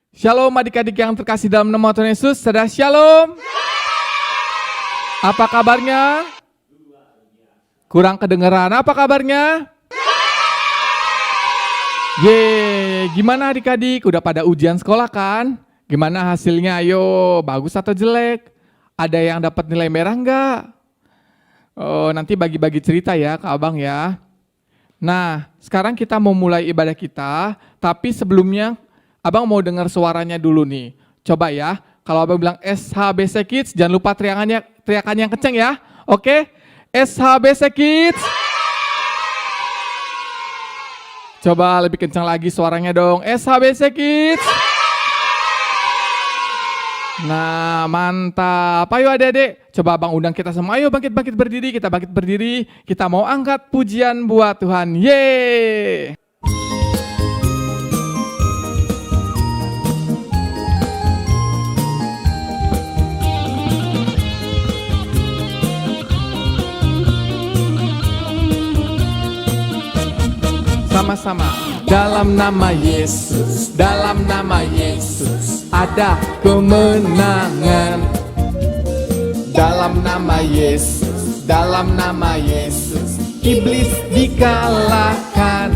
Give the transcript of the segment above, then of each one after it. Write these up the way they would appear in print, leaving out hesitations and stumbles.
Shalom adik-adik yang terkasih dalam nama Tuhan Yesus. Saudara shalom. Apa kabarnya? Kurang kedengeran. Apa kabarnya? Gimana adik-adik? Udah pada ujian sekolah kan? Gimana hasilnya? Ayo, bagus atau jelek? Ada yang dapat nilai merah enggak? Oh, nanti bagi-bagi cerita ya ke abang ya. Nah, sekarang kita mau mulai ibadah kita, tapi sebelumnya abang mau dengar suaranya dulu nih. Coba ya, kalau abang bilang SHBC Kids, jangan lupa teriakan yang kenceng ya. Oke? SHBC Kids. Coba lebih kencang lagi suaranya dong. SHBC Kids. Nah, mantap. Ayo adik-adik, coba abang undang kita semua. Ayo bangkit berdiri, kita bangkit berdiri. Kita mau angkat pujian buat Tuhan. Yeay. Sama-sama. Dalam nama Yesus, dalam nama Yesus ada kemenangan. Dalam nama Yesus, dalam nama Yesus iblis dikalahkan.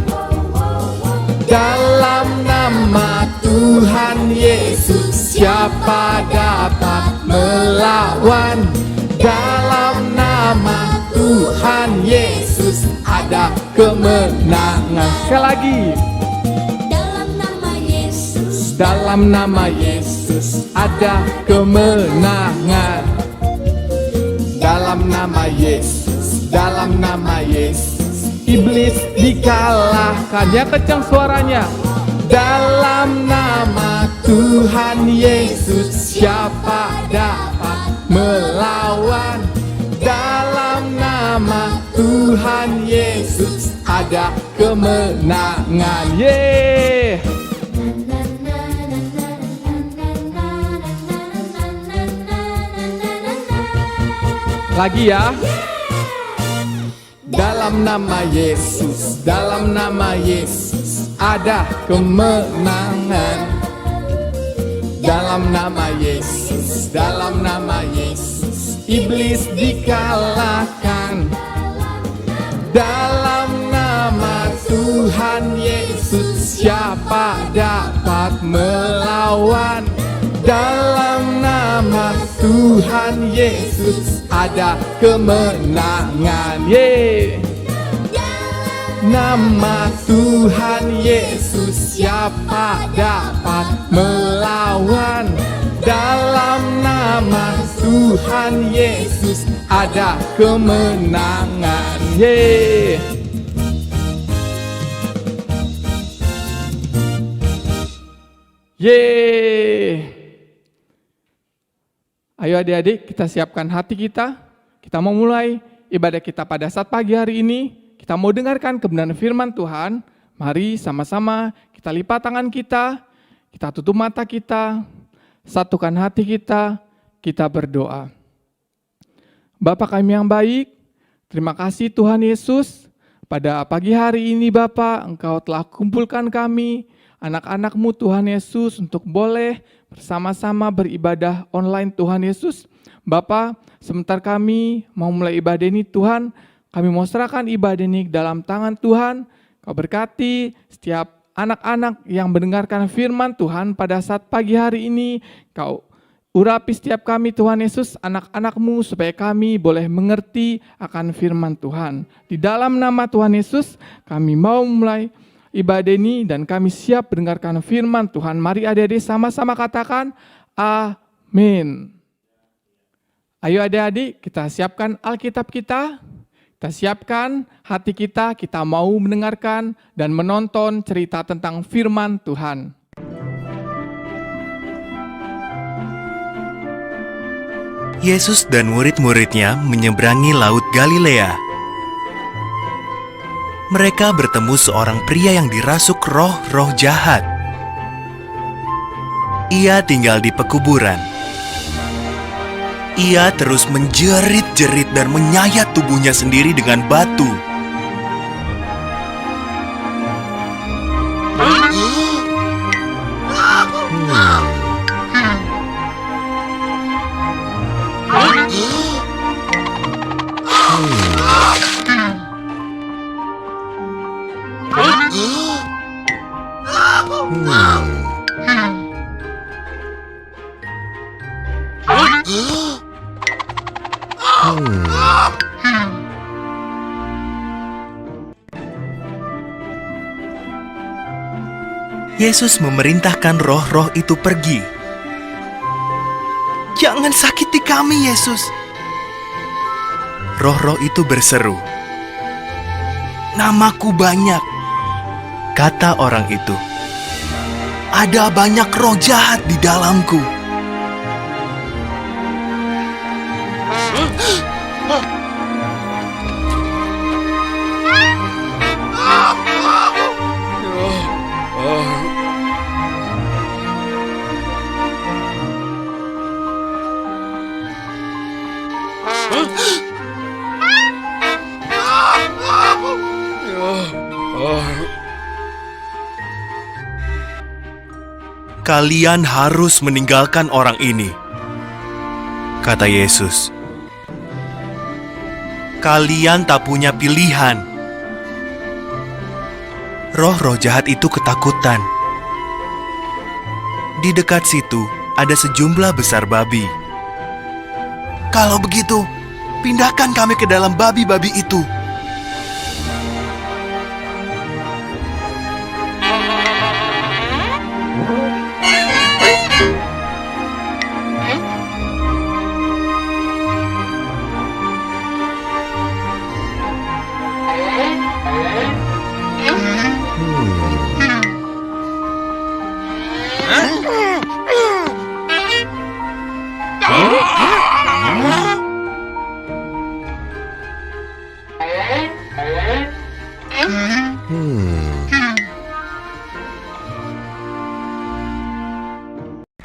Dalam nama Tuhan Yesus siapa dapat melawan? Dalam nama Tuhan Yesus ada kemenangan. Sekali lagi. Dalam nama Yesus ada kemenangan. Dalam nama Yesus, dalam nama Yesus iblis dikalahkan. Ya kencang suaranya. Dalam nama Tuhan Yesus siapa dapat melawan? Dalam nama Tuhan Yesus ada kemenangan. Yeay. Lagi ya. Dalam nama Yesus, dalam nama Yesus ada kemenangan. Dalam nama Yesus, dalam nama Yesus iblis dikalahkan. Dalam nama Tuhan Yesus siapa dapat melawan? Dalam nama Tuhan Yesus ada kemenangan. Yeay. Nama Tuhan Yesus siapa dapat melawan? Dalam nama Tuhan Yesus ada kemenangan. Yeay. Yeay. Ayo adik-adik, kita siapkan hati kita. Kita mau mulai ibadah kita pada saat pagi hari ini. Kita mau dengarkan kebenaran firman Tuhan. Mari sama-sama kita lipat tangan kita tutup mata kita, satukan hati kita berdoa. Bapa kami yang baik, terima kasih Tuhan Yesus. Pada pagi hari ini Bapa, Engkau telah kumpulkan kami, anak-anak-Mu Tuhan Yesus, untuk boleh bersama-sama beribadah online Tuhan Yesus. Bapa, sebentar kami mau mulai ibadah ini Tuhan, kami mau serahkan ibadah ini dalam tangan Tuhan. Kau berkati setiap anak-anak yang mendengarkan firman Tuhan pada saat pagi hari ini. Kau urapi setiap kami Tuhan Yesus, anak-anak-Mu, supaya kami boleh mengerti akan firman Tuhan. Di dalam nama Tuhan Yesus kami mau mulai ibadah ini dan kami siap mendengarkan firman Tuhan. Mari adik-adik sama-sama katakan amin. Ayo adik-adik, kita siapkan Alkitab kita siapkan hati kita mau mendengarkan dan menonton cerita tentang firman Tuhan. Yesus dan murid-muridnya menyeberangi Laut Galilea. Mereka bertemu seorang pria yang dirasuk roh-roh jahat. Ia tinggal di pekuburan. Ia terus menjerit-jerit dan menyayat tubuhnya sendiri dengan batu. Yesus memerintahkan roh-roh itu pergi. "Jangan sakiti kami, Yesus!" Roh-roh itu berseru. "Namaku banyak," kata orang itu. "Ada banyak roh jahat di dalamku." "Kalian harus meninggalkan orang ini," kata Yesus. "Kalian tak punya pilihan." Roh-roh jahat itu ketakutan. Di dekat situ ada sejumlah besar babi. "Kalau begitu, pindahkan kami ke dalam babi-babi itu,"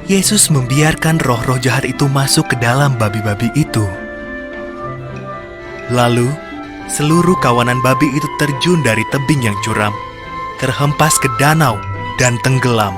Yesus membiarkan roh-roh jahat itu masuk ke dalam babi-babi itu. Lalu, seluruh kawanan babi itu terjun dari tebing yang curam, terhempas ke danau dan tenggelam.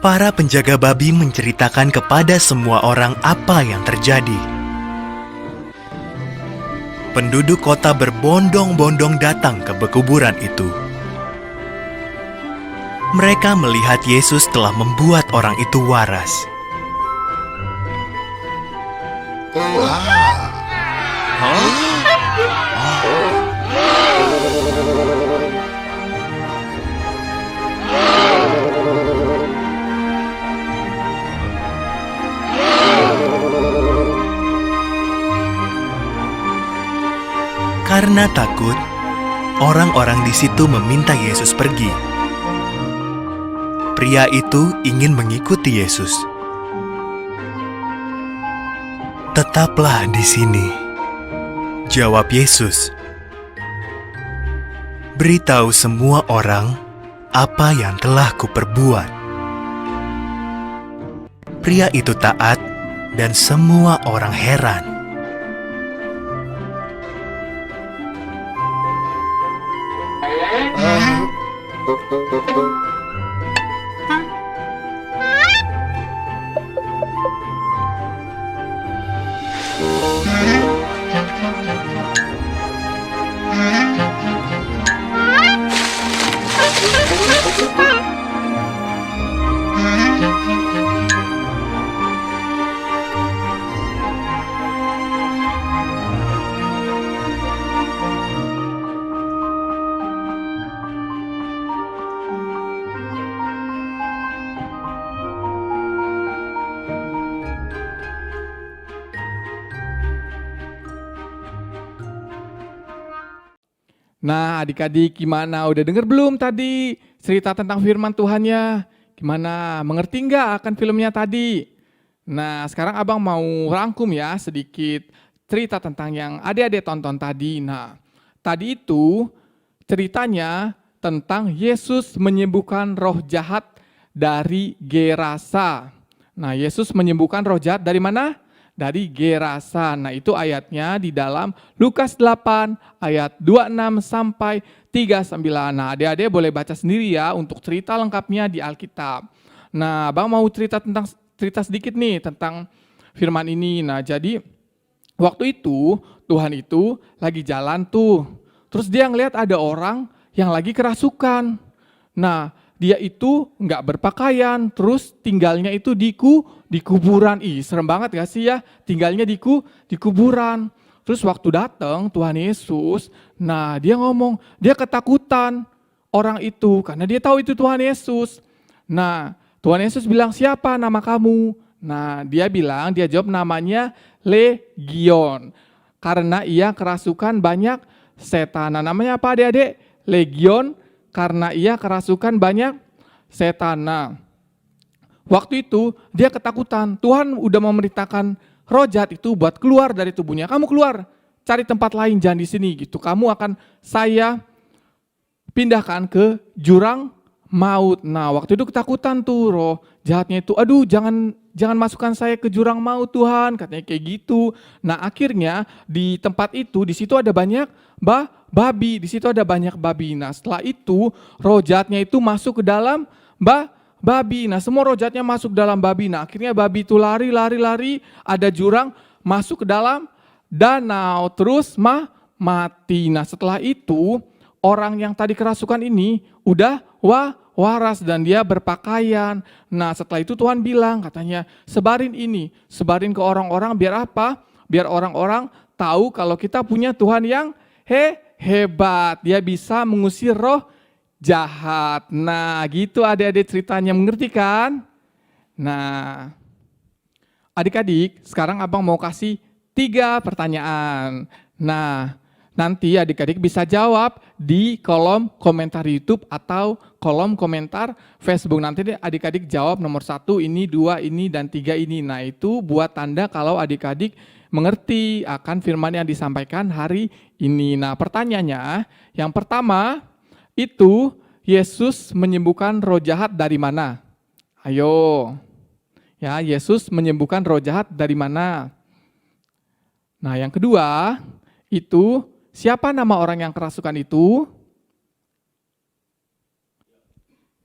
Para penjaga babi menceritakan kepada semua orang apa yang terjadi. Penduduk kota berbondong-bondong datang ke pekuburan itu. Mereka melihat Yesus telah membuat orang itu waras. Karena takut, orang-orang di situ meminta Yesus pergi. Pria itu ingin mengikuti Yesus. "Tetaplah di sini," jawab Yesus. "Beritahu semua orang apa yang telah kuperbuat." Pria itu taat dan semua orang heran. Nah, adik-adik gimana? Udah denger belum tadi cerita tentang firman Tuhannya? Gimana? Mengerti nggak akan filmnya tadi? Nah, sekarang abang mau rangkum ya sedikit cerita tentang yang adik-adik tonton tadi. Nah, tadi itu ceritanya tentang Yesus menyembuhkan roh jahat dari Gerasa. Nah, Yesus menyembuhkan roh jahat dari mana? Dari Gerasa. Nah, itu ayatnya di dalam Lukas 8 ayat 26 sampai 39. Nah, adik-adik boleh baca sendiri ya untuk cerita lengkapnya di Alkitab. Nah, Abang mau cerita sedikit nih tentang firman ini. Nah, jadi waktu itu Tuhan itu lagi jalan tuh. Terus dia ngeliat ada orang yang lagi kerasukan. Nah, dia itu nggak berpakaian, terus tinggalnya itu di kuburan. Ih, serem banget gak sih ya, tinggalnya di kuburan. Terus waktu datang Tuhan Yesus, nah dia ngomong, dia ketakutan orang itu, karena dia tahu itu Tuhan Yesus. Nah, Tuhan Yesus bilang, siapa nama kamu? Nah, dia jawab namanya Legion, karena ia kerasukan banyak setan. Nah, namanya apa adik-adik? Legion, karena ia kerasukan banyak setan. Nah, waktu itu dia ketakutan. Tuhan udah memerintahkan roh jahat itu buat keluar dari tubuhnya. Kamu keluar, cari tempat lain, jangan di sini gitu. Kamu akan saya pindahkan ke jurang maut. Nah, waktu itu ketakutan tuh roh jahatnya itu. Aduh, jangan masukkan saya ke jurang maut Tuhan, katanya kayak gitu. Nah, akhirnya di tempat itu, di situ ada banyak babi, di situ ada banyak babi. Nah, setelah itu roh jahatnya itu masuk ke dalam babi. Nah, semua roh jahatnya masuk ke dalam babi. Nah, akhirnya babi itu lari, ada jurang, masuk ke dalam danau, terus mati. Nah, setelah itu orang yang tadi kerasukan ini udah waras dan dia berpakaian. Nah, setelah itu Tuhan bilang, katanya sebarin ke orang-orang, biar apa? Biar orang-orang tahu kalau kita punya Tuhan yang hebat, dia bisa mengusir roh jahat. Nah, gitu adik-adik ceritanya, mengerti kan? Nah, adik-adik, sekarang Abang mau kasih 3 pertanyaan. Nah, nanti adik-adik bisa jawab di kolom komentar YouTube atau kolom komentar Facebook. Nanti adik-adik jawab nomor 1, ini, 2, ini, dan 3 ini. Nah, itu buat tanda kalau adik-adik mengerti akan firman yang disampaikan hari ini. Nah, pertanyaannya, yang pertama itu Yesus menyembuhkan roh jahat dari mana? Ayo. Ya, Yesus menyembuhkan roh jahat dari mana? Nah, yang kedua itu siapa nama orang yang kerasukan itu?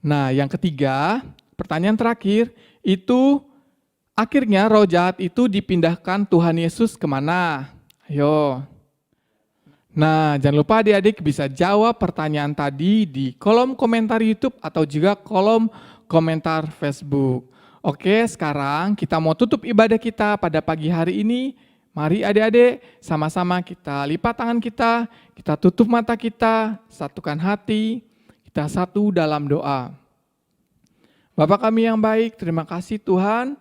Nah, yang ketiga, pertanyaan terakhir itu akhirnya roh jahat itu dipindahkan Tuhan Yesus kemana? Ayo. Nah, jangan lupa adik-adik bisa jawab pertanyaan tadi di kolom komentar YouTube atau juga kolom komentar Facebook. Oke, sekarang kita mau tutup ibadah kita pada pagi hari ini. Mari adik-adik sama-sama kita lipat tangan kita tutup mata kita, satukan hati, kita satu dalam doa. Bapa kami yang baik, terima kasih Tuhan.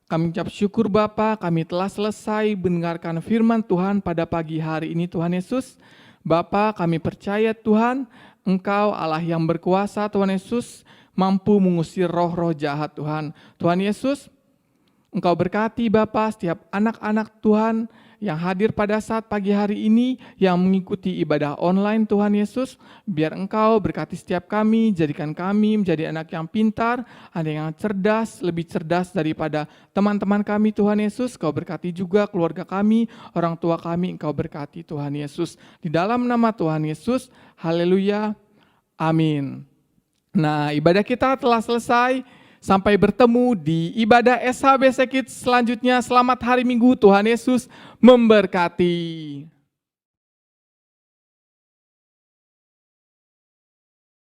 Kami ucap syukur Bapa, kami telah selesai mendengarkan firman Tuhan pada pagi hari ini Tuhan Yesus. Bapa, kami percaya Tuhan, Engkau Allah yang berkuasa Tuhan Yesus, mampu mengusir roh-roh jahat Tuhan. Tuhan Yesus, Engkau berkati Bapa setiap anak-anak Tuhan yang hadir pada saat pagi hari ini, yang mengikuti ibadah online Tuhan Yesus. Biar Engkau berkati setiap kami, jadikan kami menjadi anak yang pintar, anak yang cerdas, lebih cerdas daripada teman-teman kami Tuhan Yesus. Kau berkati juga keluarga kami, orang tua kami, Engkau berkati Tuhan Yesus. Di dalam nama Tuhan Yesus, haleluya, amin. Nah, ibadah kita telah selesai. Sampai bertemu di ibadah SHBC Kids selanjutnya. Selamat hari Minggu, Tuhan Yesus memberkati.